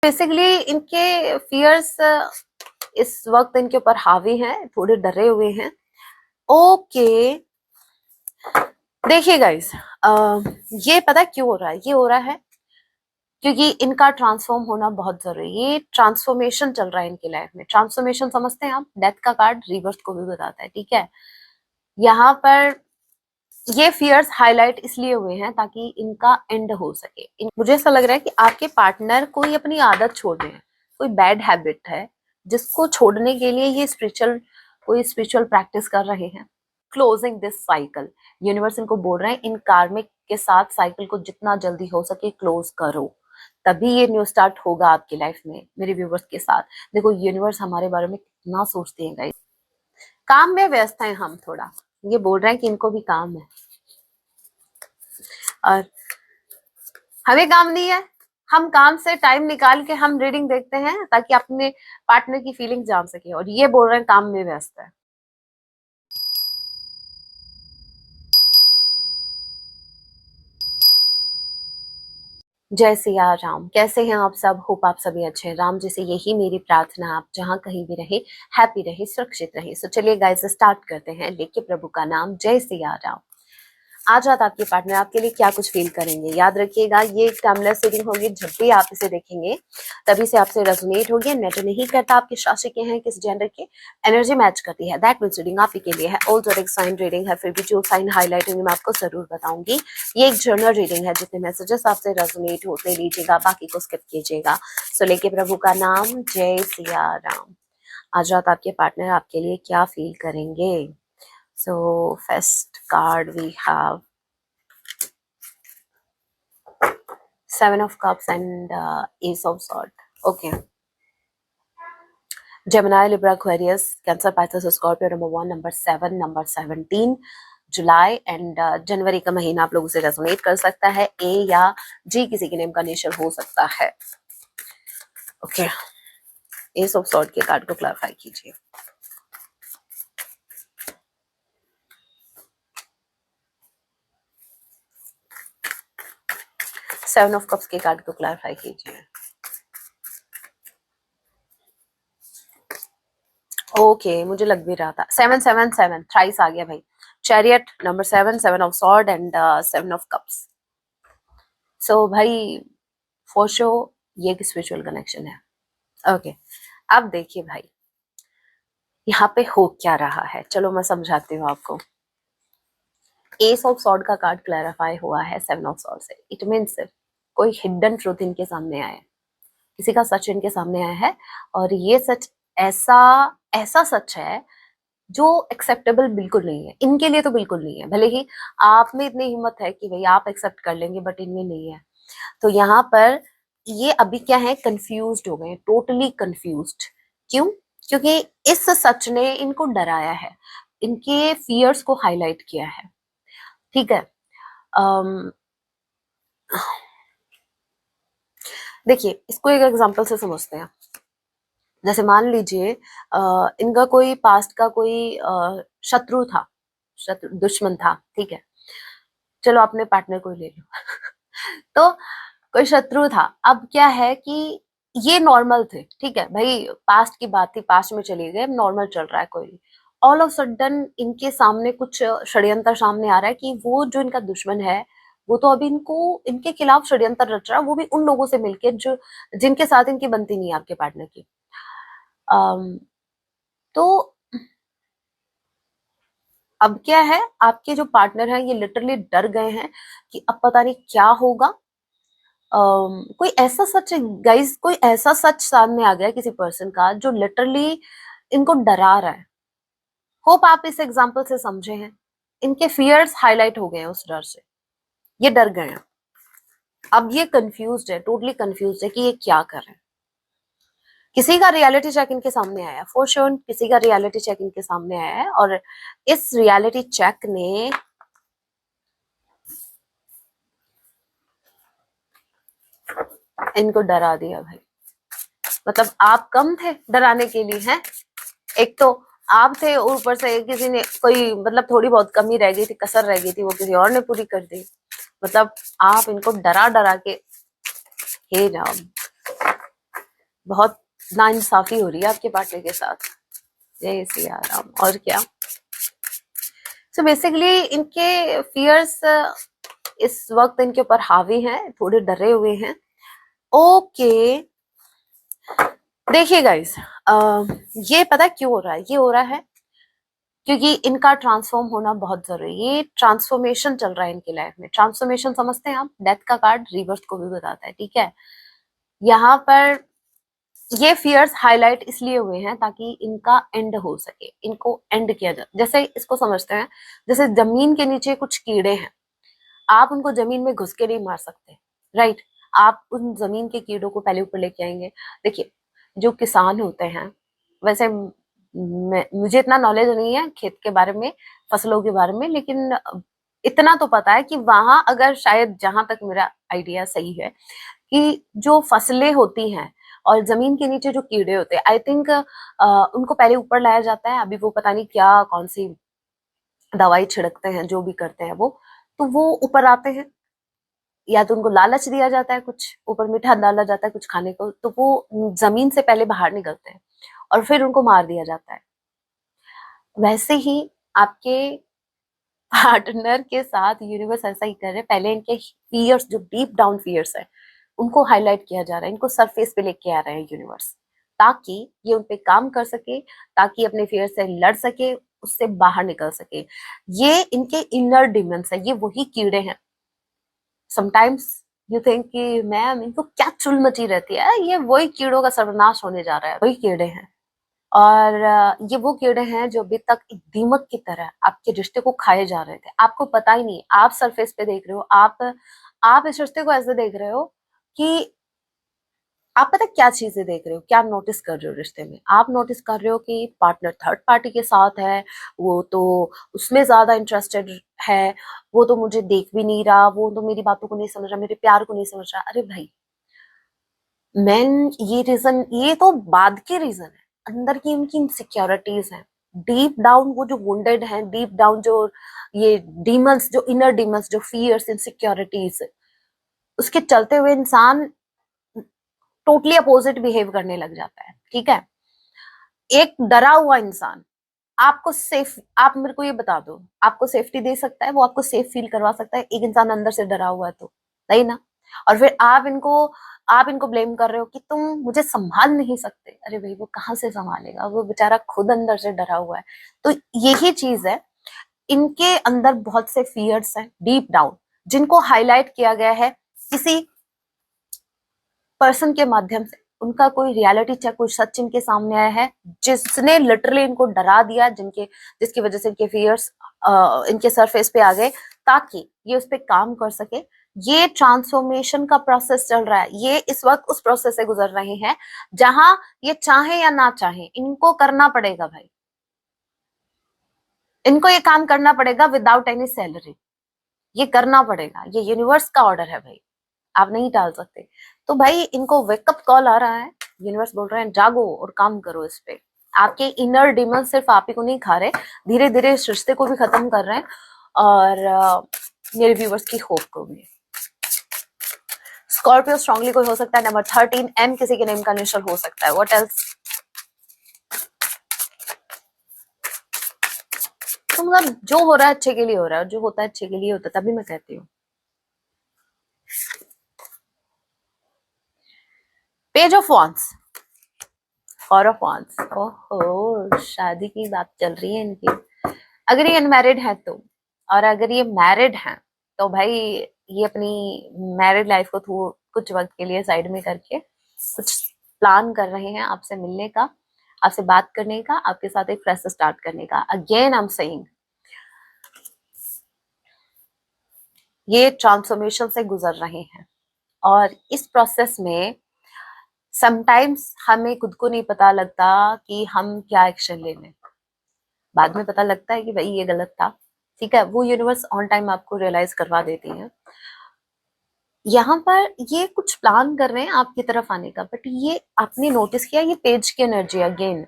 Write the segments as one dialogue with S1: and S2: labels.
S1: Basically इनके fears इस वक्त इनके ऊपर हावी हैं, थोड़े डरे हुए हैं। ओके, देखिए गाइस, ये पता क्यों हो रहा है? ये हो रहा है क्योंकि इनका ट्रांसफॉर्म होना बहुत जरूरी है। ये ट्रांसफॉर्मेशन चल रहा है इनकी लाइफ में। ट्रांसफॉर्मेशन समझते हैं आप? डेथ का कार्ड रिवर्स को भी बताता है, ठीक है। यहाँ पर ये फियर्स हाईलाइट इसलिए हुए हैं ताकि इनका एंड हो सके। मुझे ऐसा लग रहा है कि आपके पार्टनर कोई अपनी आदत छोड़ रहे हैं, कोई बैड हैबिट है जिसको छोड़ने के लिए ये कोई स्पिरिचुअल प्रैक्टिस कर रहे हैं। क्लोजिंग दिस साइकिल, यूनिवर्स इनको बोल रहे हैं इन कार्मिक के साथ साइकिल को जितना जल्दी हो सके क्लोज करो, तभी ये न्यू स्टार्ट होगा आपकी लाइफ में। मेरे व्यूवर्स के साथ देखो, यूनिवर्स हमारे बारे में कितना सोचते हैं गाइस। काम में व्यस्त हैं हम थोड़ा, ये बोल रहे हैं कि इनको भी काम है और हमें काम नहीं है। हम काम से टाइम निकाल के हम रीडिंग देखते हैं ताकि अपने पार्टनर की फीलिंग जान सके, और ये बोल रहे हैं काम में व्यस्त है। जय सिया राम, कैसे हैं आप सब? होप आप सभी अच्छे हैं। राम जी से यही मेरी प्रार्थना, आप जहां कहीं भी रहे हैप्पी रहे, सुरक्षित रहे। सो चलिए गाइस स्टार्ट करते हैं, लेके प्रभु का नाम। जय सिया राम। आज रात आपके पार्टनर आपके लिए क्या कुछ फील करेंगे? याद रखिएगा, ये एक टाइमलेस रीडिंग होगी। जब भी आप इसे देखेंगे तभी से आपसे रेजोनेट होगी। मैटर नहीं करता आप किस राशि के हैं, किस जेंडर के, एनर्जी मैच करती है। दैट मींस रीडिंग आप ही के लिए है। ऑल जोडिक साइन रीडिंग है, फिर भी जो साइन हाईलाइट होंगे मैं आपको जरूर बताऊंगी। ये एक जर्नल रीडिंग है, जितने मैसेजेस आपसे रेजोनेट होते लीजिएगा, बाकी को स्किप कीजिएगा। सो लेके प्रभु का नाम। जय सिया राम। आज रात आपके पार्टनर आपके लिए क्या फील करेंगे? So first card we have Seven of Cups and Ace of Swords. Okay. Gemini, Libra, Aquarius, Cancer, Pisces, Scorpio, number 1, number 7, number 17, July and जनवरी का महीना आप लोगों से रेजोनेट कर सकता है। ए या जी किसी के नेम का इनिशियल हो सकता है। ओके, एस ऑफ सॉर्ड के कार्ड को क्लैरिफाई कीजिए। सेवन ऑफ कप्स के कार्ड को क्लैरिफाई कीजिए। ओके, मुझे लग भी रहा था। 777 थ्राइस आ गया भाई। Chariot, number 7, 7 of sword and 7 of cups. So भाई फॉर शो ये एक स्पिरिचुअल कनेक्शन है। ओके, अब देखिए भाई यहाँ पे हो क्या रहा है, चलो मैं समझाती हूँ आपको। एस ऑफ सॉर्ड का कार्ड क्लैरिफाई हुआ है 7 ऑफ सॉर्ड से। इट मीन्स कोई हिडन ट्रूथ इनके सामने आया है, किसी का सच इनके सामने आया है, और ये सच ऐसा ऐसा सच है जो एक्सेप्टेबल बिल्कुल नहीं है इनके लिए। तो बिल्कुल नहीं है, भले ही आप में इतनी हिम्मत है कि भाई आप एक्सेप्ट कर लेंगे, बट इनमें नहीं है। तो यहाँ पर ये अभी क्या है, कंफ्यूज्ड हो गए, टोटली कंफ्यूज्ड। क्यों? क्योंकि इस सच ने इनको डराया है, इनके फियर्स को हाईलाइट किया है, ठीक है। देखिए, इसको एक एग्जांपल से समझते हैं। जैसे मान लीजिए इनका कोई पास्ट का कोई शत्रु था, दुश्मन था, ठीक है। चलो अपने पार्टनर को ले लो तो कोई शत्रु था। अब क्या है कि ये नॉर्मल थे, ठीक है भाई, पास्ट की बात थी, पास्ट में चली गए, नॉर्मल चल रहा है कोई। ऑल ऑफ सडन इनके सामने कुछ षड्यंत्र सामने आ रहा है कि वो जो इनका दुश्मन है वो तो अभी इनको इनके खिलाफ षड्यंत्र रच रहा है, वो भी उन लोगों से मिलके जो जिनके साथ इनकी बनती नहीं है आपके पार्टनर की। तो अब क्या है, आपके जो पार्टनर हैं ये लिटरली डर गए हैं कि अब पता नहीं क्या होगा। कोई ऐसा सच गाइस, कोई ऐसा सच सामने आ गया किसी पर्सन का जो लिटरली इनको डरा रहा है। होप आप इस एग्जांपल से समझे हैं। इनके फियर्स हाईलाइट हो गए हैं उस डर से, ये डर गए हैं। अब ये कंफ्यूज्ड है, टोटली कंफ्यूज्ड है कि ये क्या कर रहे हैं। किसी का रियलिटी चेक इनके सामने आया, फॉर श्योर किसी का रियलिटी चेक इनके सामने आया है, और इस रियलिटी चेक ने इनको डरा दिया भाई। मतलब आप कम थे डराने के लिए हैं? एक तो आप थे, ऊपर से किसी ने कोई मतलब थोड़ी बहुत कमी रह गई थी, कसर रह गई थी, वो किसी और ने पूरी कर दी। मतलब आप इनको डरा डरा के, हे राम। बहुत नाइंसाफी हो रही है आपके पार्टनर के साथ। जय सिया राम। और क्या। सो बेसिकली इनके फियर्स इस वक्त इनके ऊपर हावी हैं, थोड़े डरे हुए हैं। ओके देखिए गाइस, ये पता क्यों हो रहा है? ये हो रहा है क्योंकि इनका ट्रांसफॉर्म होना बहुत जरूरी है। ये ट्रांसफॉर्मेशन चल रहा है इनकी लाइफ में। ट्रांसफॉर्मेशन समझते हैं आप? डेथ का कार्ड रिवर्स को भी बताता है, ठीक है। यहाँ पर ये फियर्स हाईलाइट इसलिए हुए हैं ताकि इनका एंड हो सके, इनको एंड किया जाए। जैसे इसको समझते हैं, जैसे जमीन के नीचे कुछ कीड़े हैं, आप उनको जमीन में घुस के नहीं मार सकते, राइट। आप उन जमीन के कीड़ों को पहले ऊपर लेके आएंगे। देखिए जो किसान होते हैं, वैसे मुझे इतना नॉलेज नहीं है खेत के बारे में, फसलों के बारे में, लेकिन इतना तो पता है कि वहां अगर शायद, जहां तक मेरा आइडिया सही है, कि जो फसलें होती हैं और जमीन के नीचे जो कीड़े होते हैं, आई थिंक उनको पहले ऊपर लाया जाता है। अभी वो पता नहीं क्या कौन सी दवाई छिड़कते हैं, जो भी करते हैं वो, तो वो ऊपर आते हैं। या तो उनको लालच दिया जाता है, कुछ ऊपर मीठा डाला जाता है कुछ खाने को, तो वो जमीन से पहले बाहर निकलते हैं और फिर उनको मार दिया जाता है। वैसे ही आपके पार्टनर के साथ यूनिवर्स ऐसा ही कर रहे हैं। पहले इनके फियर्स, जो डीप डाउन फियर्स है, उनको हाईलाइट किया जा रहा है, इनको सरफेस पे लेके आ रहे हैं यूनिवर्स, ताकि ये उन पे काम कर सके, ताकि अपने फियर से लड़ सके, उससे बाहर निकल सके। ये इनके इनर डिमंस है, ये वही कीड़े हैं। समटाइम्स यू थिंक कि मैम इनको क्या चुल मची रहती है, ये वही कीड़ों का सर्वनाश होने जा रहा है, वही कीड़े हैं। और ये वो कीड़े हैं जो अभी तक एक दीमक की तरह आपके रिश्ते को खाए जा रहे थे। आपको पता ही नहीं, आप सरफेस पे देख रहे हो, आप इस रिश्ते को ऐसे देख रहे हो कि आप पता क्या चीजें देख रहे हो, क्या नोटिस कर रहे हो रिश्ते में। आप नोटिस कर रहे हो कि पार्टनर थर्ड पार्टी के साथ है, वो तो उसमें ज्यादा इंटरेस्टेड है, वो तो मुझे देख भी नहीं रहा, वो तो मेरी बातों को नहीं समझ रहा, मेरे प्यार को नहीं समझ रहा। अरे भाई मैन, ये रीजन, ये तो बाद के रीजन है, अंदर की इनकी इनसिक्योरिटीज हैं। डीप डाउन वो जो वुंडेड हैं, डीप डाउन जो ये डीमंस, जो इनर डीमंस, जो फियर्स, इनसिक्योरिटीज, उसके चलते हुए इंसान टोटली अपोजिट बिहेव करने लग जाता है, ठीक है। एक डरा हुआ इंसान आपको सेफ, आप मेरे को ये बता दो, आपको सेफ्टी दे सकता है, वो आपको सेफ फील करवा सकता है, एक इंसान अंदर से डरा हुआ है तो, नहीं ना। और फिर आप इनको ब्लेम कर रहे हो कि तुम मुझे संभाल नहीं सकते। अरे भाई वो कहाँ से संभालेगा, वो बेचारा खुद अंदर से डरा हुआ है। तो यही चीज है, इनके अंदर बहुत से फियर्स हैं डीप डाउन, जिनको हाईलाइट किया गया है किसी पर्सन के माध्यम से। उनका कोई रियलिटी चेक, कोई सच इनके सामने आया है, जिसने लिटरली इनको डरा दिया, जिसकी वजह से इनके फियर्स इनके सरफेस पे आ गए, ताकि ये उस पर काम कर सके। ये ट्रांसफॉर्मेशन का प्रोसेस चल रहा है, ये इस वक्त उस प्रोसेस से गुजर रहे हैं जहां ये चाहे या ना चाहे इनको करना पड़ेगा भाई। इनको ये काम करना पड़ेगा विदाउट एनी सैलरी, ये करना पड़ेगा, ये यूनिवर्स का ऑर्डर है भाई, आप नहीं टाल सकते। तो भाई इनको वेकअप कॉल आ रहा है, यूनिवर्स बोल रहे हैं जागो और काम करो इस पे। आपके इनर डिमन सिर्फ आप ही को नहीं खा रहे, धीरे धीरे इस रिश्ते को भी खत्म कर रहे हैं, और मेरे व्यूवर्स की होप को भी। स्कॉर्पियो स्ट्रांगली कोई हो सकता है। नंबर 13 एम किसी के नेम का इनिशियल हो सकता है। What else? तो मतलब जो हो रहा है अच्छे के लिए हो रहा है, जो होता है अच्छे के लिए होता है, तभी मैं कहती हूँ। Page of wands, four of wands. ओहो, शादी की बात चल रही है इनकी। अगर ये अनमैरिड है तो, और अगर ये मैरिड है तो भाई ये अपनी मैरिड लाइफ को कुछ वक्त के लिए साइड में करके कुछ प्लान कर रहे हैं आपसे मिलने का, आपसे बात करने का, आपके साथ एक फ्रेश स्टार्ट करने का। अगेन आई एम सेइंग, ये ट्रांसफॉर्मेशन से गुजर रहे हैं, और इस प्रोसेस में समटाइम्स हमें खुद को नहीं पता लगता कि हम क्या एक्शन ले लें। बाद में पता लगता है कि भाई ये गलत था, ठीक है। वो यूनिवर्स ऑन टाइम आपको रियलाइज करवा देती है। यहाँ पर ये कुछ प्लान कर रहे हैं आपकी तरफ आने का, बट ये आपने नोटिस किया, ये पेज की एनर्जी अगेन।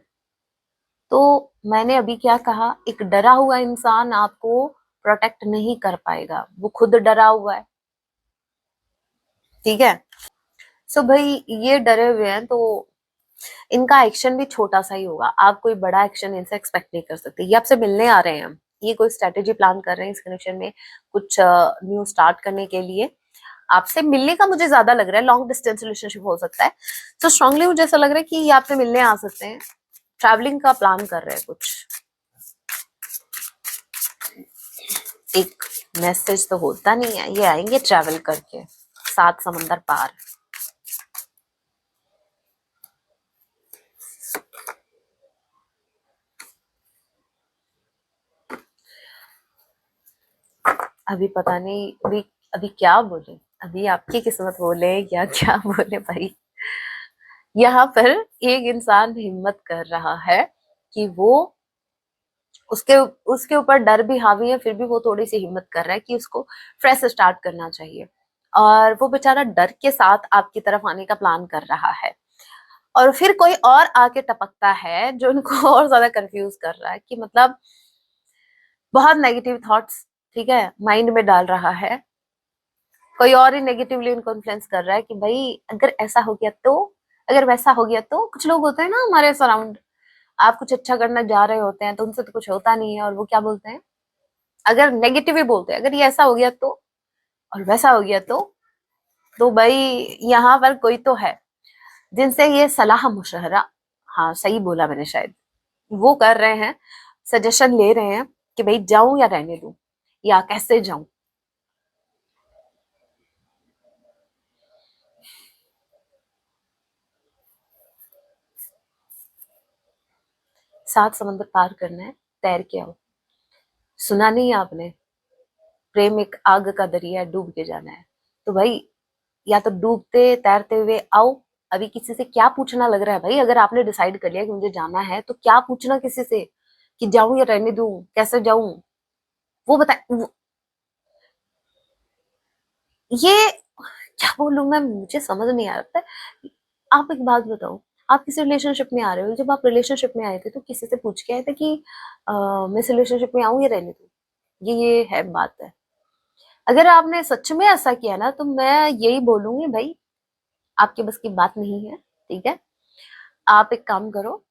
S1: तो मैंने अभी क्या कहा, एक डरा हुआ इंसान आपको प्रोटेक्ट नहीं कर पाएगा, वो खुद डरा हुआ है, ठीक है। सो भाई ये डरे हुए हैं, तो इनका एक्शन भी छोटा सा ही होगा, आप कोई बड़ा एक्शन इनसे एक्सपेक्ट नहीं कर सकते। ये आपसे मिलने आ रहे हैं, ये कोई स्ट्रेटेजी प्लान कर रहे हैं इस कनेक्शन में, कुछ न्यू स्टार्ट करने के लिए आपसे मिलने का मुझे ज्यादा लग रहा है। लॉन्ग डिस्टेंस रिलेशनशिप हो सकता है, तो स्ट्रांगली मुझे ऐसा लग रहा है कि ये आपसे मिलने आ सकते हैं, ट्रैवलिंग का प्लान कर रहे हैं कुछ। एक मैसेज तो होता नहीं है, ये आएंगे ट्रैवल करके 7 समंदर पार। अभी पता नहीं, अभी अभी क्या बोले, अभी आपकी किस्मत बोले या क्या बोले भाई। यहाँ पर एक इंसान हिम्मत कर रहा है कि वो उसके उसके ऊपर डर भी हावी है, फिर भी वो थोड़ी सी हिम्मत कर रहा है कि उसको फ्रेश स्टार्ट करना चाहिए, और वो बेचारा डर के साथ आपकी तरफ आने का प्लान कर रहा है। और फिर कोई और आके टपकता है जो उनको और ज्यादा कंफ्यूज कर रहा है कि मतलब बहुत नेगेटिव थॉट्स, ठीक है, माइंड में डाल रहा है। कोई और ही नेगेटिवली उनको इन्फ्लुएंस कर रहा है कि भाई अगर ऐसा हो गया तो, अगर वैसा हो गया तो। कुछ लोग होते हैं ना हमारे सराउंड, आप कुछ अच्छा करना जा रहे होते हैं तो उनसे तो कुछ होता नहीं है, और वो क्या बोलते हैं, अगर नेगेटिव ही बोलते हैं, अगर ये ऐसा हो गया तो और वैसा हो गया तो भाई यहाँ पर कोई तो है जिनसे ये सलाह मुशहरा, हाँ सही बोला मैंने शायद, वो कर रहे हैं, सजेशन ले रहे हैं कि भाई जाऊं या रहने दूं, या कैसे जाऊं। सात समंदर पार करना है, तैर के आओ। सुना नहीं आपने, प्रेम एक आग का दरिया है, डूब के जाना है। तो भाई या तो डूबते तैरते हुए आओ। अभी किसी से क्या पूछना लग रहा है भाई, अगर आपने डिसाइड कर लिया कि मुझे जाना है तो क्या पूछना किसी से कि जाऊं या रहने दूं, कैसे जाऊं, वो बताए ये क्या बोलूं मैं, मुझे समझ नहीं आ रहा है। आप एक बात बताओ, आप किसी रिलेशनशिप में आ रहे हो, जब आप रिलेशनशिप में आए थे तो किसी से पूछ के आए थे कि मैं इस रिलेशनशिप में आऊं या रहने दूं, ये है बात है। अगर आपने सच में ऐसा किया ना तो मैं यही बोलूंगी भाई, आपके बस की बात नहीं है, ठीक है। आप एक काम करो,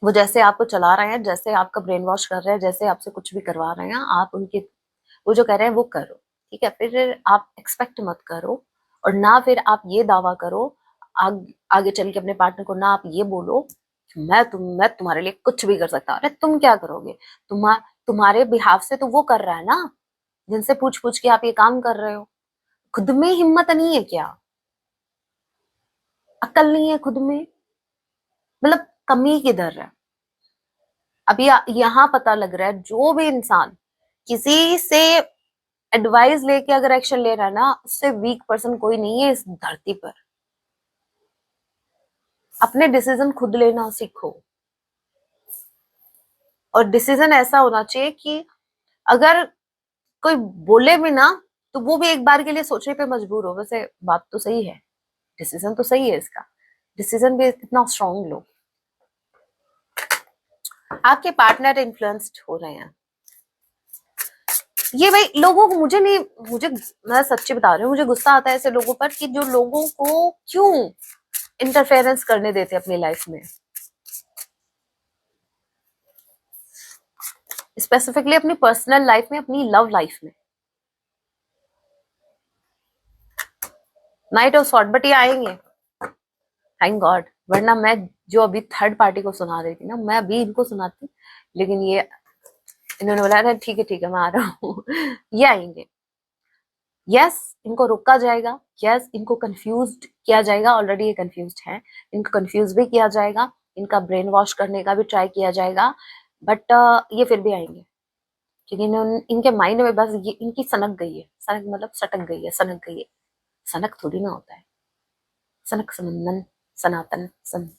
S1: वो जैसे आपको चला रहे हैं, जैसे आपका ब्रेन वॉश कर रहे हैं, जैसे आपसे कुछ भी करवा रहे हैं, आप उनके वो जो कह रहे हैं वो करो, ठीक है। फिर आप एक्सपेक्ट मत करो, और ना फिर आप ये दावा करो आगे चल के अपने पार्टनर को, ना आप ये बोलो कि मैं तुम्हारे लिए कुछ भी कर सकता हूँ। अरे तुम क्या करोगे, तुम्हारे बिहाफ से तो वो कर रहा है ना, जिनसे पूछ पूछ के आप ये काम कर रहे हो। खुद में हिम्मत नहीं है क्या, अक्ल नहीं है खुद में, मतलब कमी किधर है। अभी यहाँ पता लग रहा है जो भी इंसान किसी से एडवाइस लेके अगर एक्शन ले रहा है ना, उससे वीक पर्सन कोई नहीं है इस धरती पर। अपने डिसीजन खुद लेना सीखो, और डिसीजन ऐसा होना चाहिए कि अगर कोई बोले भी ना तो वो भी एक बार के लिए सोचने पे मजबूर हो। वैसे बात तो सही है, डिसीजन तो सही है इसका, डिसीजन भी इतना स्ट्रांग लो। आपके पार्टनर इन्फ्लुएंस्ड हो रहे हैं, ये भाई लोगों को, मुझे नहीं, मुझे, मैं सच्ची बता रही हूँ, मुझे गुस्सा आता है ऐसे लोगों पर कि जो लोगों को क्यों इंटरफेरेंस करने देते अपनी लाइफ में, स्पेसिफिकली अपनी पर्सनल लाइफ में, अपनी लव लाइफ में। नाइट ऑफ सॉर्ट, बट ये आएंगे, थैंक गॉड, वरना मैं जो अभी थर्ड पार्टी को सुना रही थी ना, मैं अभी इनको सुनाती, लेकिन ये इन्होंने बोला ना ठीक है मैं आ रहा हूँ। ये आएंगे, यस, इनको रोका जाएगा, यस, इनको कंफ्यूज किया जाएगा, ऑलरेडी ये कंफ्यूज है, इनको कंफ्यूज भी किया जाएगा, इनका ब्रेन वॉश करने का भी ट्राई किया जाएगा, बट ये फिर भी आएंगे, क्योंकि इनके माइंड में बस ये इनकी सनक गई है, सनक मतलब सटक गई है, सनक गई है, सनक थोड़ी ना होता है, सनक समंदन, सनातन सनक,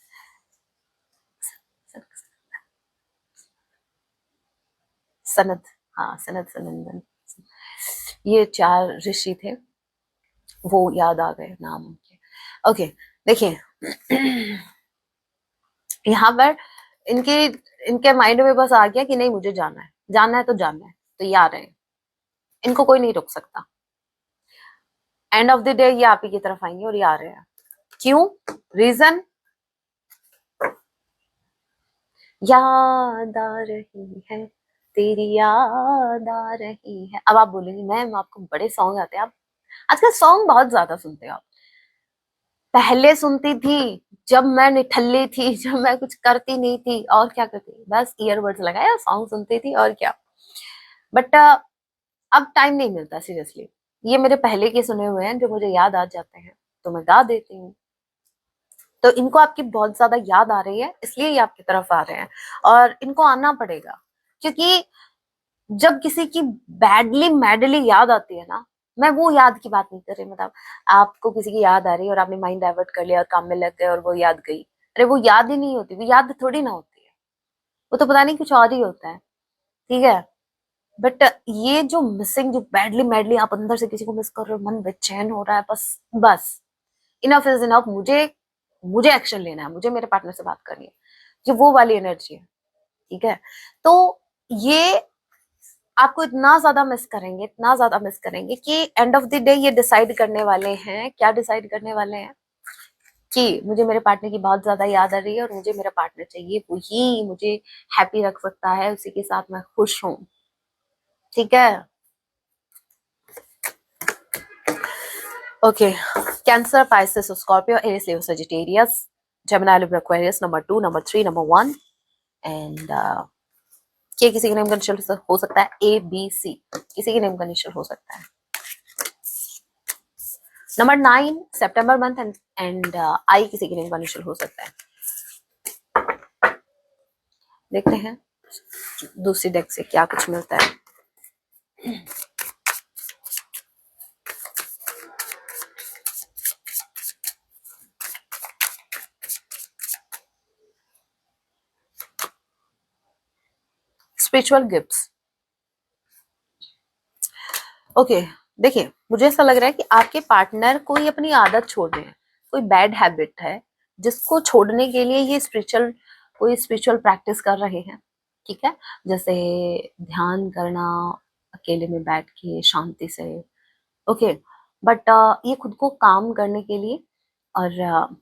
S1: सनद, हाँ सनद सनंदन, ये 4 ऋषि थे, वो याद आ गए नाम उनके। ओके, देखिए यहाँ पर इनके इनके माइंड में बस आ गया कि नहीं मुझे जाना है, जाना है तो जाना है, तो ये आ रहे हैं, इनको कोई नहीं रोक सकता। एंड ऑफ द डे ये आप ही की तरफ आएंगे, और ये आ रहे हैं। क्यों, रीजन, याद आ रही है, तेरी याद आ रही है। अब आप बोलेंगे मैम आपको बड़े सॉन्ग आते हैं, आप आजकल सॉन्ग बहुत ज्यादा सुनते हो आप। पहले सुनती थी जब मैं निठल्ली थी, जब मैं कुछ करती नहीं थी, और क्या करती, बस ईयरबड्स लगाया सॉन्ग सुनती थी और क्या। बट अब टाइम नहीं मिलता सीरियसली। ये मेरे पहले के सुने हुए हैं जो मुझे याद आ जाते हैं तो मैं गा देती हूँ। तो इनको आपकी बहुत ज्यादा याद आ रही है इसलिए ये आपकी तरफ आ रहे हैं, और इनको आना पड़ेगा। क्योंकि जब किसी की बैडली मैडली याद आती है ना, मैं वो याद की बात नहीं कर रही, मतलब आपको किसी की याद आ रही है और आपने माइंड डाइवर्ट कर लिया और काम में लग गए और वो याद गई। अरे वो याद ही नहीं होती, वो याद थोड़ी ना होती है, वो तो पता नहीं कुछ और ही होता है। ठीक है। बट ये जो मिसिंग, जो बैडली मैडली आप अंदर से किसी को मिस कर रहे हो, मन बेचैन हो रहा है, बस बस इनफ इज इनफ। मुझे मुझे एक्शन लेना है, मुझे मेरे पार्टनर से बात करनी है, जो वो वाली एनर्जी है। ठीक है। तो ये आपको इतना ज्यादा मिस करेंगे, इतना ज्यादा मिस करेंगे कि एंड ऑफ द डे ये डिसाइड करने वाले हैं, क्या डिसाइड करने वाले हैं कि मुझे मेरे पार्टनर की बहुत ज्यादा याद आ रही है और मुझे मेरा पार्टनर चाहिए, वही मुझे हैप्पी रख सकता है, उसी के साथ मैं खुश हूँ। ठीक है। Okay. Cancer, Pisces, Scorpio, Aries, Leo, Sagittarius, Gemini, Libra, Aquarius, number 2, number 3, number 1 and ये किसी के नेम का इनिशियल हो सकता है, ए बी सी किसी के नेम का इनिशियल हो सकता है। Number 9 September month and I किसी के नेम का इनिशियल हो सकता है। देखते हैं दूसरी डेक से क्या कुछ मिलता है। Spiritual gifts. ओके। देखिए मुझे ऐसा लग रहा है कि आपके पार्टनर कोई अपनी आदत छोड़ रहे हैं, कोई बैड हैबिट है जिसको छोड़ने के लिए ये कोई स्पिरिचुअल प्रैक्टिस कर रहे हैं। ठीक है। जैसे ध्यान करना, अकेले में बैठ के शांति से। ओके। बट ये खुद को काम करने के लिए और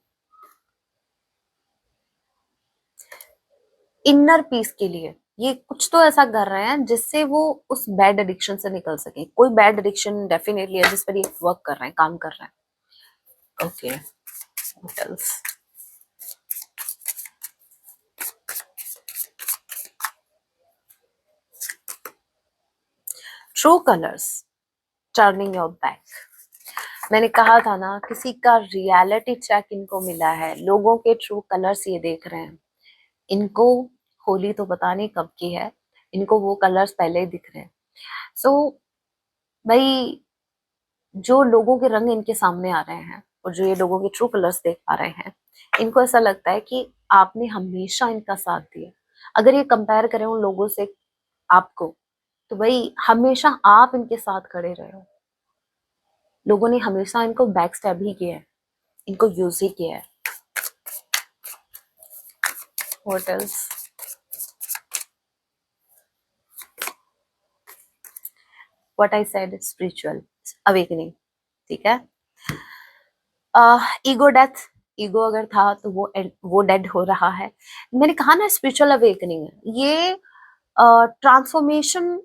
S1: इनर पीस के लिए ये कुछ तो ऐसा कर रहे हैं जिससे वो उस बैड एडिक्शन से निकल सके। कोई बैड एडिक्शन डेफिनेटली है जिस पर ये वर्क कर रहे हैं, काम कर रहे हैं। Okay. What else? True colours, turning your back. मैंने कहा था ना, किसी का रियलिटी चेक इनको मिला है, लोगों के ट्रू कलर्स ये देख रहे हैं। इनको होली तो पता नहीं कब की है, इनको वो कलर्स पहले ही दिख रहे हैं। सो भाई, जो लोगों के रंग इनके सामने आ रहे हैं और जो ये लोगों के ट्रू कलर्स देख पा रहे हैं, इनको ऐसा लगता है कि आपने हमेशा इनका साथ दिया। अगर ये कंपेयर करें उन लोगों से आपको, तो भाई हमेशा आप इनके साथ खड़े रहे हो। लोगों ने हमेशा इनको बैक स्टैब ही किया है, इनको यूज ही किया है। What else? What I said, spiritual awakening. ठीक है। ईगो डेथ, ईगो अगर था तो वो डेड हो रहा है। मैंने कहा ना स्पिरिचुअल अवेकनिंग है ये, ट्रांसफॉर्मेशन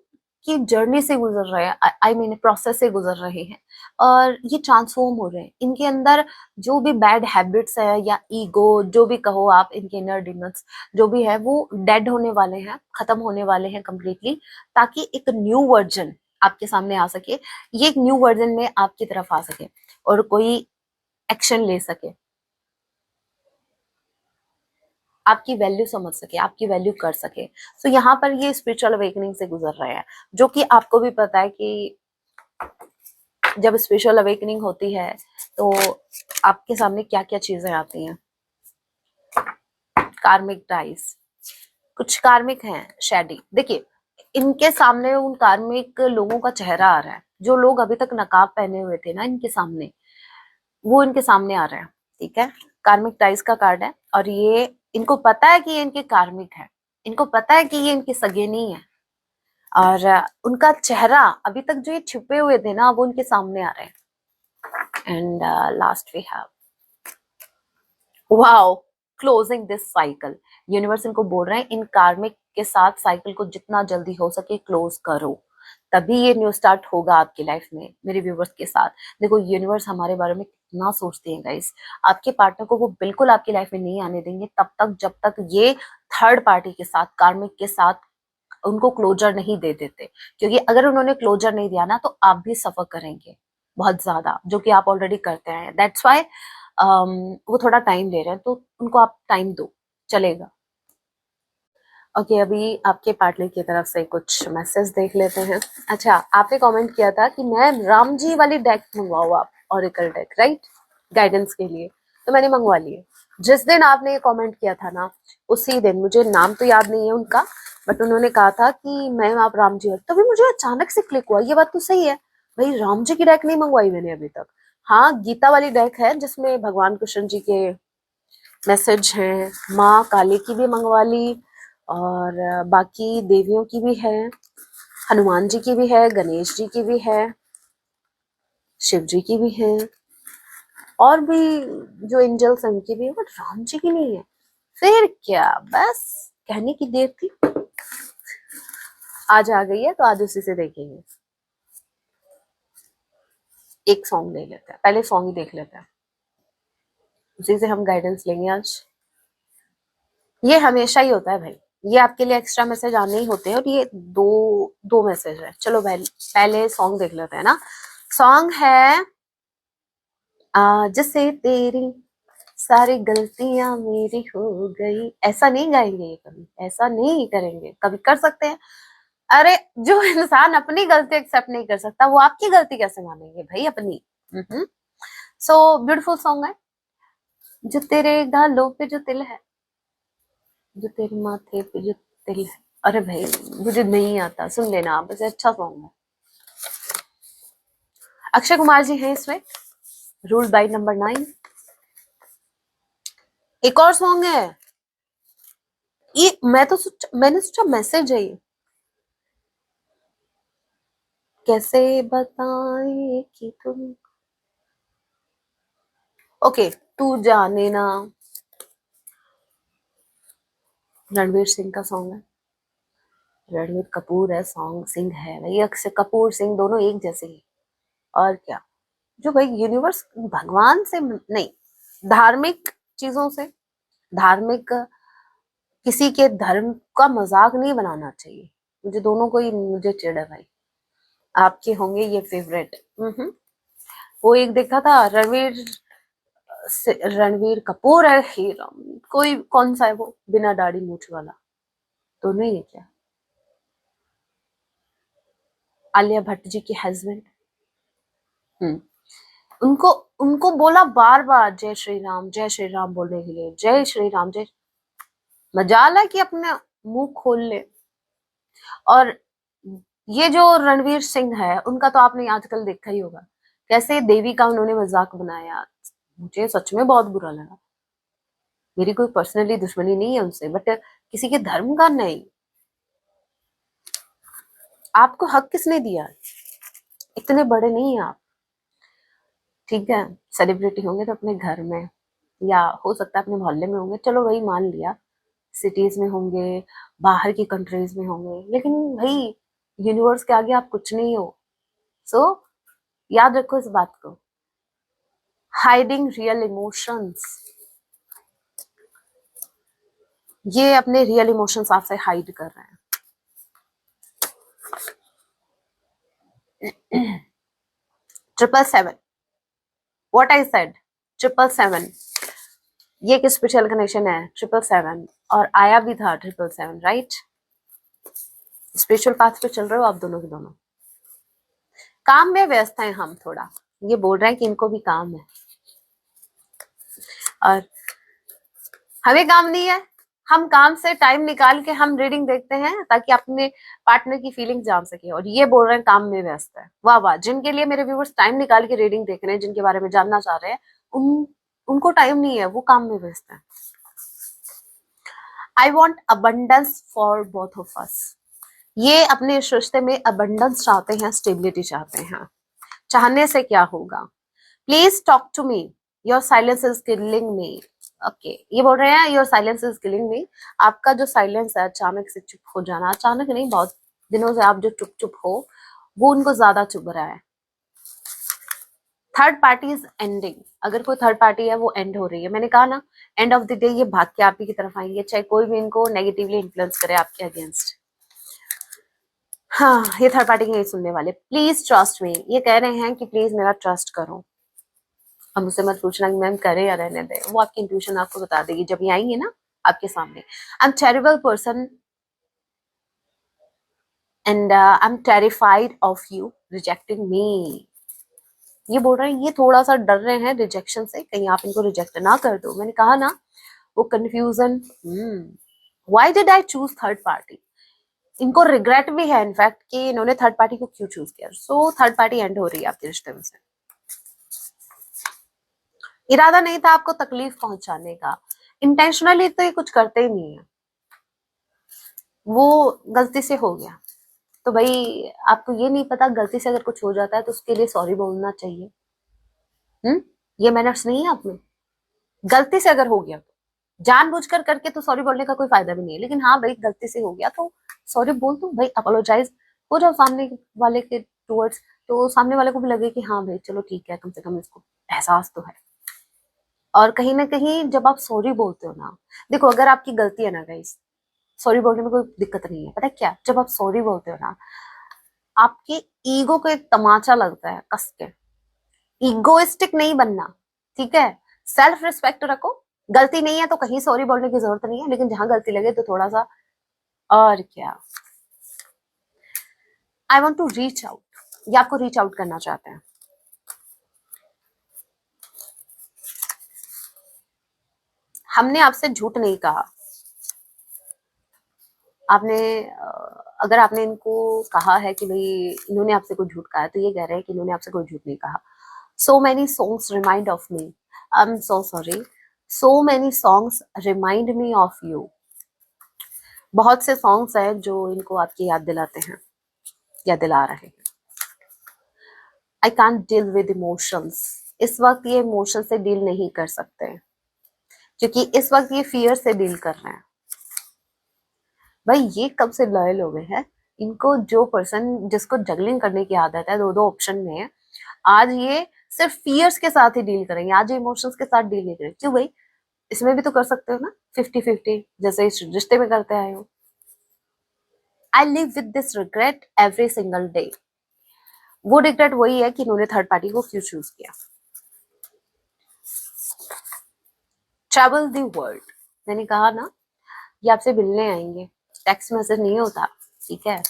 S1: की जर्नी से गुजर रहे हैं, आई मीन प्रोसेस से गुजर रहे हैं, और ये ट्रांसफॉर्म हो रहे हैं। इनके अंदर जो भी बैड हैबिट्स है या ईगो, जो भी कहो आप, इनके इनर डिमंस जो भी है वो डेड होने वाले हैं, खत्म होने वाले हैं कम्प्लीटली, ताकि एक न्यू वर्जन आपके सामने आ सके। ये एक न्यू वर्जन में आपकी तरफ आ सके और कोई एक्शन ले सके, आपकी वैल्यू समझ सके, आपकी वैल्यू कर सके। तो यहाँ पर ये स्पिरिचुअल अवेकनिंग से गुजर रहे हैं, जो कि आपको भी पता है कि जब स्पिरिचुअल अवेकनिंग होती है तो आपके सामने क्या क्या चीजें आती हैं। कार्मिक डाइस, कुछ कार्मिक हैं शैडी। देखिए इनके सामने उन कार्मिक लोगों का चेहरा आ रहा है, जो लोग अभी तक नकाब पहने हुए थे ना इनके सामने, वो इनके सामने आ रहे हैं। ठीक है। कार्मिक टाइज का कार्ड है और ये इनको पता है कि ये इनके कार्मिक है, इनको पता है कि ये इनके सगे नहीं है, और उनका चेहरा अभी तक जो ये छुपे हुए थे ना वो उनके सामने आ रहे हैं। And last we have, wow, closing this cycle. Universe इनको बोल रहे हैं इन कार्मिक के साथ साइकिल को जितना जल्दी हो सके क्लोज करो, तभी ये न्यू स्टार्ट होगा आपकी लाइफ में मेरे व्यूवर्स के साथ। देखो यूनिवर्स हमारे बारे में कितना सोचते हैं गाइस। आपके पार्टनर को वो बिल्कुल आपकी लाइफ में नहीं आने देंगे तब तक जब तक ये थर्ड पार्टी के साथ, कार्मिक के साथ उनको क्लोजर नहीं दे देते। क्योंकि अगर उन्होंने क्लोजर नहीं दिया ना तो आप भी सफर करेंगे बहुत ज्यादा, जो कि आप ऑलरेडी करते हैं। दैट्स वाई वो थोड़ा टाइम ले रहे हैं, तो उनको आप टाइम दो, चलेगा। ओके अभी आपके पार्टनर की तरफ से कुछ मैसेज देख लेते हैं। अच्छा, आपने कमेंट किया था कि मैं राम जी वाली डेक मंगवाओ आप, ऑरेकल डेक, राइट, गाइडेंस के लिए। तो मैंने मंगवा लिए। जिस दिन आपने ये कमेंट किया था ना, उसी दिन, मुझे नाम तो याद नहीं है उनका, बट उन्होंने कहा था कि मैम आप राम जी, तभी मुझे अचानक से क्लिक हुआ, ये बात तो सही है भाई, राम जी की डेक नहीं मंगवाई मैंने अभी तक। हाँ, गीता वाली डेक है जिसमें भगवान कृष्ण जी के मैसेज हैं, माँ काली की भी मंगवा ली, और बाकी देवियों की भी है, हनुमान जी की भी है, गणेश जी की भी है, शिव जी की भी है, और भी जो एंजल्स हैं उनकी भी है, बट राम जी की नहीं है। फिर क्या, बस कहने की देर थी, आज आ गई है तो आज उसी से देखेंगे। एक सॉन्ग ले लेते हैं, पहले सॉन्ग ही देख लेते हैं, उसी से हम गाइडेंस लेंगे आज। ये हमेशा ही होता है भाई, ये आपके लिए एक्स्ट्रा मैसेज आने ही होते हैं, और ये दो दो मैसेज है। चलो भाई पहले सॉन्ग देख लेते हैं ना। सॉन्ग है आज से तेरी सारी गलतियां मेरी हो गई। ऐसा नहीं गाएंगे ये, कभी ऐसा नहीं करेंगे, कभी कर सकते हैं। अरे जो इंसान अपनी गलती एक्सेप्ट नहीं कर सकता वो आपकी गलती कैसे मानेंगे भाई अपनी। सो ब्यूटीफुल सॉन्ग है। जो तेरे गालों पे जो तिल है, जो तेरे माथे पे जो तिल है। अरे भाई मुझे नहीं आता, सुन लेना आप, वैसे अच्छा सॉन्ग है। अक्षय कुमार जी हैं इसमें, रूल बाय नंबर 9। एक और सॉन्ग है ये, मैंने सोचा मैसेज है ये, कैसे बताएं कि तुम, ओके, तू जाने ना, रणवीर सिंह का सॉन्ग है। रणवीर कपूर है, सॉन्ग सिंह है भाई, अक्षय कपूर सिंह दोनों एक जैसे ही। और क्या, जो भाई यूनिवर्स भगवान से नहीं, धार्मिक चीजों से, धार्मिक किसी के धर्म का मजाक नहीं बनाना चाहिए। मुझे दोनों को ही, मुझे चिढ़ है भाई। आपके होंगे ये फेवरेट। वो एक देखा था, रणवीर कपूर है हीरो, कोई कौन सा है वो, बिना दाढ़ी मूछ वाला, दोनों ही है क्या, आलिया भट्ट जी के हस्बैंड। हम्म उनको उनको बोला बार बार जय श्री राम बोलने के लिए, जय श्री राम, जय, मजाल है कि अपने मुंह खोल ले। और ये जो रणवीर सिंह है उनका तो आपने आजकल देखा ही होगा, कैसे देवी का उन्होंने मजाक बनाया। मुझे सच में बहुत बुरा लगा। मेरी कोई पर्सनली दुश्मनी नहीं है उनसे, बट किसी के धर्म का नहीं। आपको हक किसने दिया, इतने बड़े नहीं हैं आप, ठीक है। सेलिब्रिटी होंगे तो अपने घर में, या हो सकता है अपने मोहल्ले में होंगे, चलो वही मान लिया, सिटीज में होंगे, बाहर की कंट्रीज में होंगे, लेकिन भाई यूनिवर्स के आगे आप कुछ नहीं हो। सो याद रखो इस बात को, हाइडिंग रियल इमोशंस, ये अपने रियल इमोशंस आपसे हाइड कर रहे हैं। 777, व्हाट आई सेड, 777, ये एक स्पेशल कनेक्शन है 777, और आया भी था 777, राइट। स्पिरिचुअल पाथ पे चल रहे हो आप दोनों के दोनों। काम में व्यस्त हैं हम थोड़ा, ये बोल रहे हैं कि इनको भी काम है, और हमें काम नहीं है। हम काम से टाइम निकाल के हम रीडिंग देखते हैं ताकि अपने पार्टनर की फीलिंग जान सके, और ये बोल रहे हैं काम में व्यस्त है। वाह वाह, जिनके लिए मेरे व्यूवर्स टाइम निकाल के रीडिंग देख रहे हैं, जिनके बारे में जानना चाह रहे हैं, उनको टाइम नहीं है, वो काम में व्यस्त है। I want abundance for both of us, ये अपने इस रिश्ते में अबंडेंस चाहते हैं, स्टेबिलिटी चाहते हैं। चाहने से क्या होगा, please talk to me, your silence is killing me. Okay ये बोल रहे हैं your silence is killing me. आपका जो साइलेंस है, अचानक से चुप हो जाना, अचानक नहीं बहुत दिनों से आप जो चुप चुप हो, वो उनको ज्यादा चुभ रहा है। Third party is ending. अगर कोई थर्ड पार्टी है वो एंड हो रही है। मैंने कहा ना, एंड ऑफ द डे ये भाग के आप ही की तरफ आएंगे, चाहे कोई भी इनको नेगेटिवली इन्फ्लुएंस करे आपके अगेंस्ट। हाँ, ये थर्ड पार्टी नहीं सुनने वाले। प्लीज ट्रस्ट मी, ये कह रहे हैं कि प्लीज मेरा ट्रस्ट करो। अब मुझसे मत पूछना कि मैम करे या रहने दे, वो आपकी इंट्यूशन आपको बता देगी जब ये आएंगे ना आपके सामने। I am terrible person and I am terrified of you rejecting me. ये बोल रहे हैं, ये थोड़ा सा डर रहे हैं रिजेक्शन से, कहीं आप इनको रिजेक्ट ना कर दो। मैंने कहा ना, वो confusion. Why did I choose third party. इनको रिग्रेट भी है इनफैक्ट कि इन्होंने थर्ड पार्टी को क्यों चूज किया। सो थर्ड पार्टी एंड हो रही है आपके रिश्ते में से। इरादा नहीं था आपको तकलीफ पहुंचाने का, इंटेंशनली तो ये कुछ करते ही नहीं है, वो गलती से हो गया। तो भाई आपको ये नहीं पता, गलती से अगर कुछ हो जाता है तो उसके लिए सॉरी बोलना चाहिए। ये मैनर्स नहीं है आप में। गलती से अगर हो गया तो जानबूझकर करके तो सॉरी बोलने का कोई फायदा भी नहीं है, लेकिन हाँ भाई गलती से हो गया तो सॉरी बोल दो भाई, अपोलोजाइज हो जाओ सामने वाले के टूवर्ड्स, तो सामने वाले को भी लगे कि हाँ भाई चलो ठीक है, कम से कम इसको एहसास तो है। और कहीं ना कहीं जब आप सॉरी बोलते हो ना, देखो अगर आपकी गलती है ना गाइस, सॉरी बोलने में कोई दिक्कत नहीं है। पता है क्या, जब आप सॉरी बोलते हो ना, आपके ईगो को एक तमाचा लगता है कस के। ईगोइस्टिक नहीं बनना, ठीक है, सेल्फ रिस्पेक्ट रखो। गलती नहीं है तो कहीं सॉरी बोलने की जरूरत नहीं है, लेकिन जहां गलती लगे तो थोड़ा सा, और क्या, I want to reach out, ये आपको रीच आउट करना चाहते हैं। हमने आपसे झूठ नहीं कहा। आपने अगर आपने इनको कहा है कि भाई इन्होंने आपसे कोई झूठ कहा है, तो ये कह रहे हैं कि इन्होंने आपसे कोई झूठ नहीं कहा। So many songs remind of me, I am so sorry, so many songs remind me of you. बहुत से सॉन्ग्स हैं जो इनको आपकी याद दिलाते हैं या दिला रहे हैं। I can't deal with emotions, इस वक्त ये इमोशन से डील नहीं कर सकते, क्योंकि इस वक्त ये फियर से डील कर रहे हैं। भाई ये कब से लॉयल हो गए हैं, इनको जो पर्सन जिसको जगलिंग करने की आदत है दो दो ऑप्शन में, आज ये सिर्फ फियर्स के साथ ही डील करेंगे, आज ये इमोशंस के साथ डील नहीं करेंगे। क्यों भाई, इसमें भी तो कर सकते हो ना 50-50, जैसे इस रिश्ते में करते आए हो। I live with this regret every single day. वो रिग्रेट वही है कि इन्होंने थर्ड पार्टी को क्यों चूज किया। ट्रैवल द वर्ल्ड, मैंने कहा ना, ये आपसे मिलने आएंगे, टेक्स्ट मैसेज नहीं होता, ठीक है,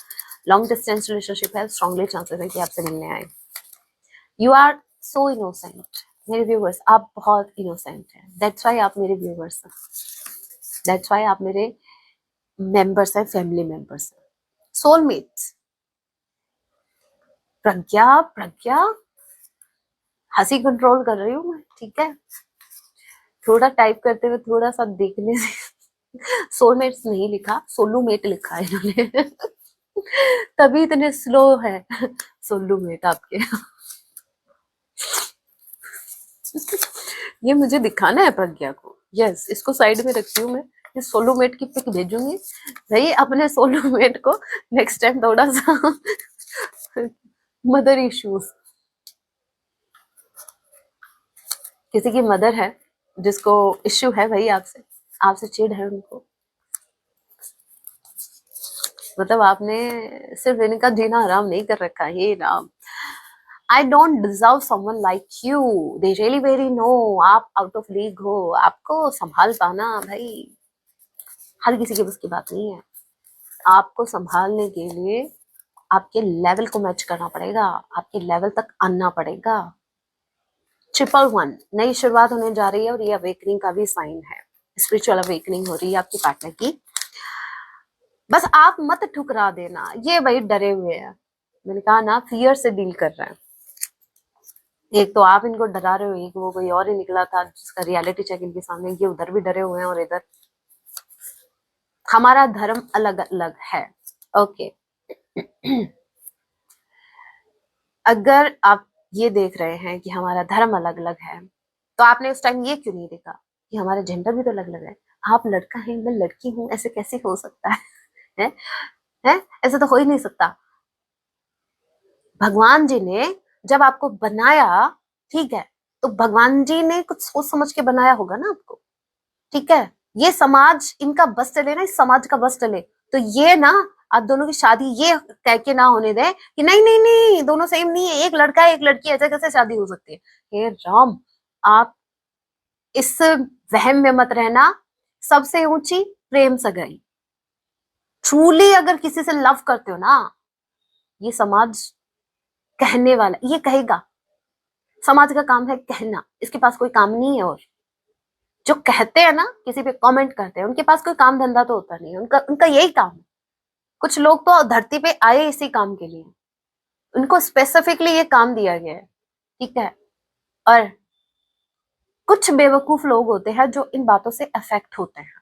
S1: लॉन्ग डिस्टेंस रिलेशनशिप है, स्ट्रॉन्गली चांसेस है कि आपसे मिलने आए। यू आर सो इनोसेंट, मेरे व्यूवर्स आप बहुत इनोसेंट हैं, दैट्स वाई आप मेरे व्यूवर्स हैं, दैट्स वाई आप मेरे मेंबर्स हैं, फैमिली मेंबर्स हैं, सोलमेट्स। प्रज्ञा, प्रज्ञा, हंसी कंट्रोल कर रही हूँ मैं, ठीक है, थोड़ा टाइप करते हुए थोड़ा सा देखने से सोलमेट्स नहीं लिखा, सोलूमेट लिखा है इन्होंने तभी इतने स्लो है सोलूमेट आपके ये मुझे दिखाना है प्रज्ञा को, यस, इसको साइड में रखती हूँ मैं, ये सोलूमेट की पिक भेजूंगी भाई अपने सोलूमेट को। नेक्स्ट टाइम थोड़ा सा मदर इश्यूज, किसी की मदर है जिसको इश्यू है भाई आपसे, आपसे चिढ़ है उनको, मतलब आपने सिर्फ इनका जीना हराम नहीं कर रखा है, ये Ram. I don't deserve someone like you, they really very no, आप आउट ऑफ लीग हो, आपको संभाल पाना भाई हर किसी के बस की बात नहीं है। आपको संभालने के लिए आपके लेवल को मैच करना पड़ेगा, आपके लेवल तक आना पड़ेगा। 111 नई शुरुआत होने जा रही है, और ये अवेकनिंग का भी साइन है, स्पिरिचुअल अवेकनिंग हो रही है आपके पार्टनर की। बस आप मत ठुकरा देना, ये भाई डरे हुए हैं, मैंने कहा ना फियर से डील कर रहे हैं। एक तो आप इनको डरा रहे हो, एक वो कोई और ही निकला था जिसका रियलिटी चेक इनके सामने, ये उधर भी डरे हुए हैं और इधर। हमारा धर्म अलग अलग है, ओके अगर आप ये देख रहे हैं कि हमारा धर्म अलग अलग है, तो आपने उस टाइम ये क्यों नहीं देखा कि हमारे जेंडर भी तो अलग अलग है। आप लड़का है, मैं लड़की हूँ, ऐसे कैसे हो सकता है? है? है? ऐसे तो हो ही नहीं सकता। भगवान जी ने जब आपको बनाया, ठीक है, तो भगवान जी ने कुछ सोच समझ के बनाया होगा ना आपको, ठीक है। ये समाज इनका बस चले ना, इस समाज का बस चले, तो ये ना आप दोनों की शादी ये कह के ना होने दें कि नहीं नहीं नहीं दोनों सेम नहीं है, एक लड़का है एक लड़की, ऐसे कैसे शादी हो सकती है? हे राम, आप इस वहम में मत रहना। सबसे ऊंची प्रेम सगाई। ट्रूली अगर किसी से लव करते हो ना, ये समाज कहने वाला ये कहेगा। समाज का काम है कहना, इसके पास कोई काम नहीं है। और जो कहते हैं ना, किसी पे कमेंट करते हैं, उनके पास कोई काम धंधा तो होता नहीं है, उनका उनका यही काम है। कुछ लोग तो धरती पे आए इसी काम के लिए, उनको स्पेसिफिकली ये काम दिया गया है, ठीक है। और कुछ बेवकूफ लोग होते हैं जो इन बातों से अफेक्ट होते हैं।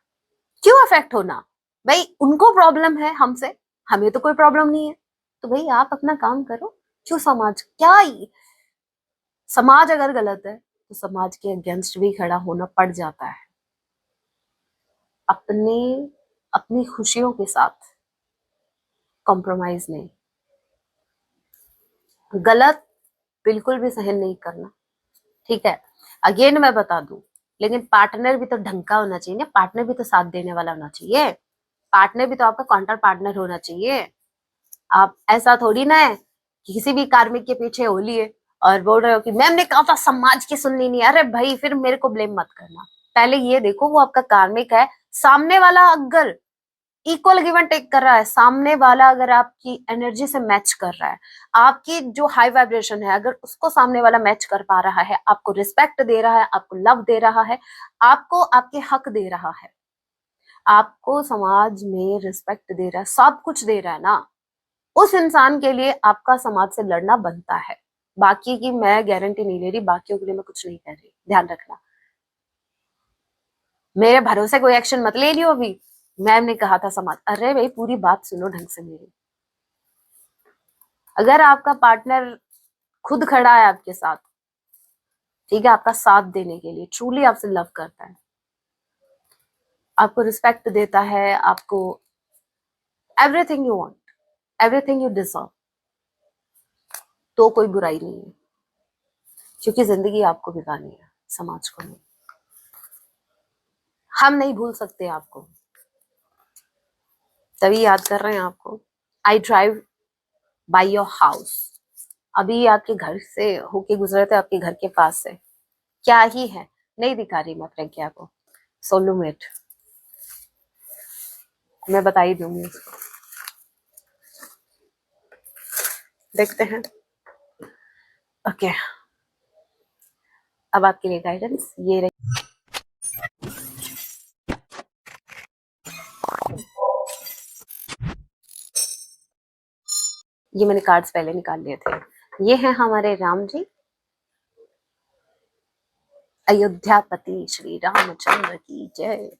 S1: क्यों अफेक्ट होना? भाई उनको प्रॉब्लम है हमसे, हमें तो कोई प्रॉब्लम नहीं है। तो भाई आप अपना काम करो। क्यों समाज क्या समाज अगर गलत है तो समाज के अगेंस्ट भी खड़ा होना पड़ जाता है। अपने अपनी खुशियों के साथ कॉम्प्रोमाइज नहीं, गलत बिल्कुल भी सहन नहीं करना, ठीक है। अगेन मैं बता दूं, लेकिन पार्टनर भी तो ढंग का होना चाहिए ना, पार्टनर भी तो साथ देने वाला होना चाहिए, पार्टनर भी तो आपका काउंटर पार्टनर होना चाहिए। आप ऐसा थोड़ी ना है कि किसी भी कार्मिक के पीछे हो लिए और बोल रहे हो कि मैम ने कहा था समाज की सुननी नहीं। अरे भाई फिर मेरे को ब्लेम मत करना। पहले ये देखो वो आपका कार्मिक है, सामने वाला अगर इक्वल गिव एंड टेक कर रहा है, सामने वाला अगर आपकी एनर्जी से मैच कर रहा है, आपकी जो हाई वाइब्रेशन है अगर उसको सामने वाला मैच कर पा रहा है, आपको रिस्पेक्ट दे रहा है, आपको लव दे रहा है, आपको आपके हक दे रहा है, आपको समाज में रिस्पेक्ट दे रहा है, सब कुछ दे रहा है ना, उस इंसान के लिए आपका समाज से लड़ना बनता है। बाकी की मैं गारंटी नहीं ले रही, बाकियों के लिए मैं कुछ नहीं कह रही, ध्यान रखना। मेरे भरोसे कोई एक्शन मत ले लियो अभी। मैम ने कहा था समाज, अरे भाई पूरी बात सुनो ढंग से मेरी। अगर आपका पार्टनर खुद खड़ा है आपके साथ, ठीक है, आपका साथ देने के लिए, ट्रूली आपसे लव करता है, आपको रिस्पेक्ट देता है, आपको everything you want, everything you deserve, तो कोई बुराई नहीं है। क्योंकि जिंदगी आपको बितानी है, समाज को नहीं। हम नहीं भूल सकते आपको, तभी याद कर रहे हैं आपको। I drive by your house, अभी आपके घर से होके गुजरे थे, आपके घर के पास से। क्या ही है, नहीं दिखा रही मैं प्रज्ञा को, सोलूमेट, मैं बता ही दूंगी उसको। देखते हैं। ओके, अब आपके लिए गाइडेंस ये रही। ये मैंने कार्ड्स पहले निकाल लिए थे। ये हैं हमारे राम जी, अयोध्यापति श्री रामचंद्र की जय।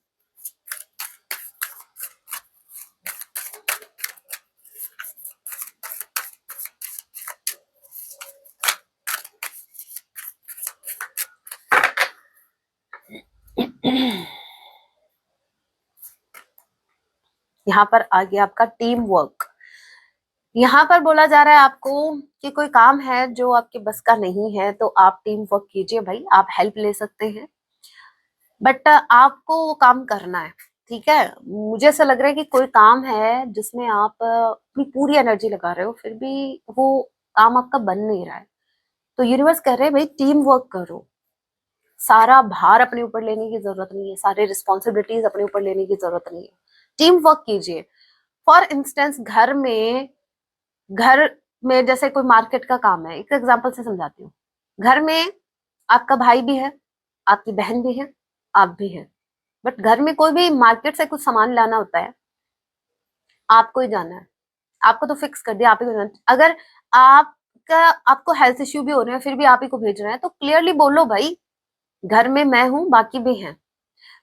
S1: यहाँ पर आ गया आपका टीम वर्क। यहाँ पर बोला जा रहा है आपको कि कोई काम है जो आपके बस का नहीं है तो आप टीम वर्क कीजिए भाई, आप हेल्प ले सकते हैं, बट आपको वो काम करना है, ठीक है। मुझे ऐसा लग रहा है कि कोई काम है जिसमें आप अपनी पूरी एनर्जी लगा रहे हो, फिर भी वो काम आपका बन नहीं रहा है, तो यूनिवर्स कह रहे हैं भाई टीम वर्क करो। सारा भार अपने ऊपर लेने की जरूरत नहीं है, सारे रिस्पॉन्सिबिलिटीज अपने ऊपर लेने की जरूरत नहीं है, टीम वर्क कीजिए। फॉर इंस्टेंस घर में जैसे कोई मार्केट का काम है, एक एग्जांपल से समझाती हूँ। घर में आपका भाई भी है, आपकी बहन भी है, आप भी हैं, बट घर में कोई भी मार्केट से कुछ सामान लाना होता है, आपको ही जाना है। आपको तो फिक्स कर दिया, आप ही को जाना है। अगर आपको हेल्थ इश्यू भी हो रहे हैं फिर भी आप ही को भेज रहे हैं, तो क्लियरली बोलो भाई, घर में मैं हूं, बाकी भी हैं,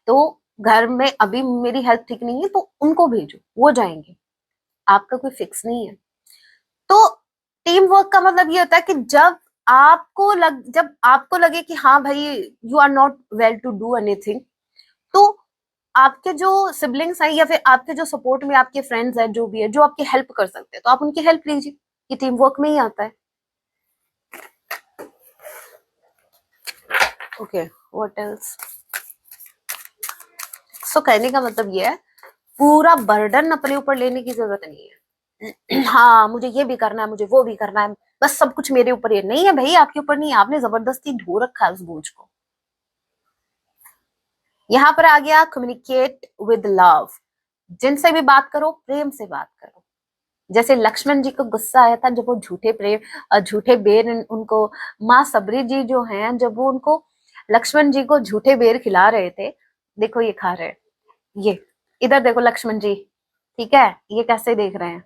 S1: तो घर में अभी मेरी हेल्थ ठीक नहीं है तो उनको भेजो, वो जाएंगे, आपका कोई फिक्स नहीं है। तो टीम वर्क का मतलब ये होता है कि जब आपको लगे कि हाँ भाई you are not well to do anything, तो आपके जो सिबलिंग्स हैं या फिर आपके जो सपोर्ट में आपके फ्रेंड्स हैं, जो भी है, जो आपकी हेल्प कर सकते हैं, तो आप उनकी हेल्प लीजिए। ये टीम वर्क में ही आता है। Okay, what else? सो कहने का मतलब ये है, पूरा बर्डन अपने ऊपर लेने की जरूरत नहीं है। हाँ, मुझे ये भी करना है, मुझे वो भी करना है, बस सब कुछ मेरे ऊपर। ये नहीं है भाई, आपके ऊपर नहीं है, आपने जबरदस्ती ढो रखा है उस बोझ को। यहाँ पर आ गया कम्युनिकेट विद लव। जिनसे भी बात करो, प्रेम से बात करो। जैसे लक्ष्मण जी को गुस्सा आया था जब वो झूठे बेर उनको, माँ सबरी जी जो हैं, जब वो उनको लक्ष्मण जी को झूठे बेर खिला रहे थे, देखो ये खा रहे हैं, ये इधर देखो लक्ष्मण जी, ठीक है, ये कैसे देख रहे हैं।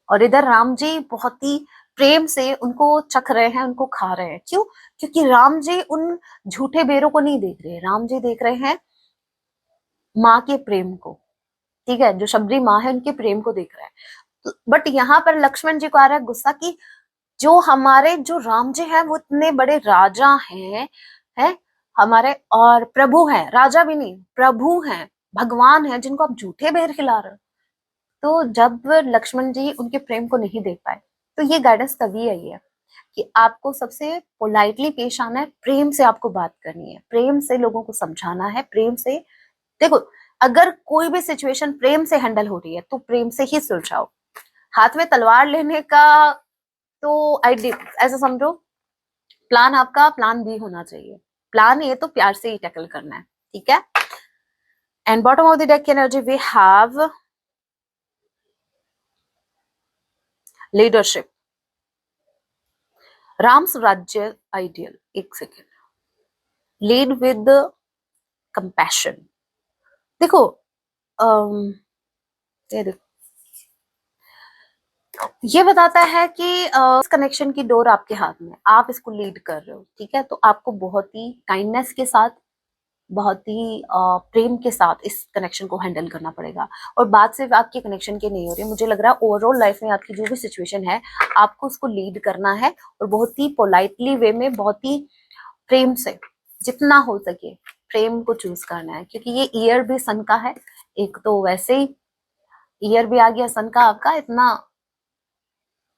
S1: और इधर राम जी बहुत ही प्रेम से उनको चख रहे हैं, उनको खा रहे हैं। क्यों? क्योंकि राम जी उन झूठे बेरों को नहीं देख रहे, राम जी देख रहे हैं माँ के प्रेम को, ठीक है, जो शबरी माँ है उनके प्रेम को देख रहा है। बट यहाँ पर लक्ष्मण जी को आ रहा है गुस्सा कि जो हमारे जो राम जी हैं वो इतने बड़े राजा हैं हमारे, और प्रभु हैं, राजा भी नहीं, प्रभु हैं, भगवान हैं, जिनको आप झूठे बेर खिला रहे हो। तो जब लक्ष्मण जी उनके प्रेम को नहीं देख पाए, तो ये गाइडेंस तभी आई है कि आपको सबसे पोलाइटली पेश आना है, प्रेम से आपको बात करनी है, प्रेम से लोगों को समझाना है, प्रेम से। देखो, अगर कोई भी सिचुएशन प्रेम से हैंडल हो रही है तो प्रेम से ही सुलझाओ। हाथ में तलवार लेने का तो ऐसा समझो, प्लान आपका प्लान बी होना चाहिए। प्लान ए तो प्यार से ही टैकल करना है, ठीक है। And bottom of the deck की energy we have leadership, Ram Swarajya ideal. एक सेकेंड, लीड विद कंपैशन। देखो, ये देखो, ये बताता है कि इस कनेक्शन की डोर आपके हाथ में, आप इसको लीड कर रहे हो, ठीक है। तो आपको बहुत ही काइंडनेस के साथ, बहुत ही प्रेम के साथ इस कनेक्शन को हैंडल करना पड़ेगा। और बात सिर्फ आपके कनेक्शन की नहीं हो रही, मुझे लग रहा है ओवरऑल लाइफ में आपकी जो भी सिचुएशन है, आपको उसको लीड करना है, और बहुत ही पोलाइटली वे में, बहुत ही प्रेम से, जितना हो सके प्रेम को चूज करना है। क्योंकि ये ईयर भी सन का है, एक तो वैसे ही ईयर भी आ गया सन का आपका इतना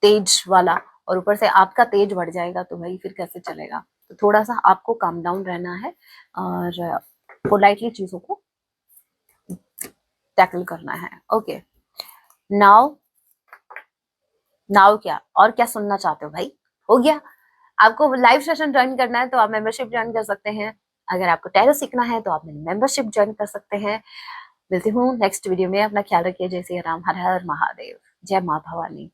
S1: तेज वाला, और ऊपर से आपका तेज बढ़ जाएगा, तो भाई फिर कैसे चलेगा। तो थोड़ा सा आपको काम डाउन रहना है और पोलाइटली चीजों को टैकल करना है। ओके, नाउ नाउ क्या और क्या सुनना चाहते हो भाई? हो गया। आपको लाइव सेशन ज्वाइन करना है तो आप मेंबरशिप ज्वाइन कर सकते हैं। अगर आपको टैरो सीखना है तो आप मेंबरशिप ज्वाइन कर सकते हैं। मिलती हूँ नेक्स्ट वीडियो में। अपना ख्याल रखिए। जय श्री राम। हर हर महादेव। जय माँ भवानी।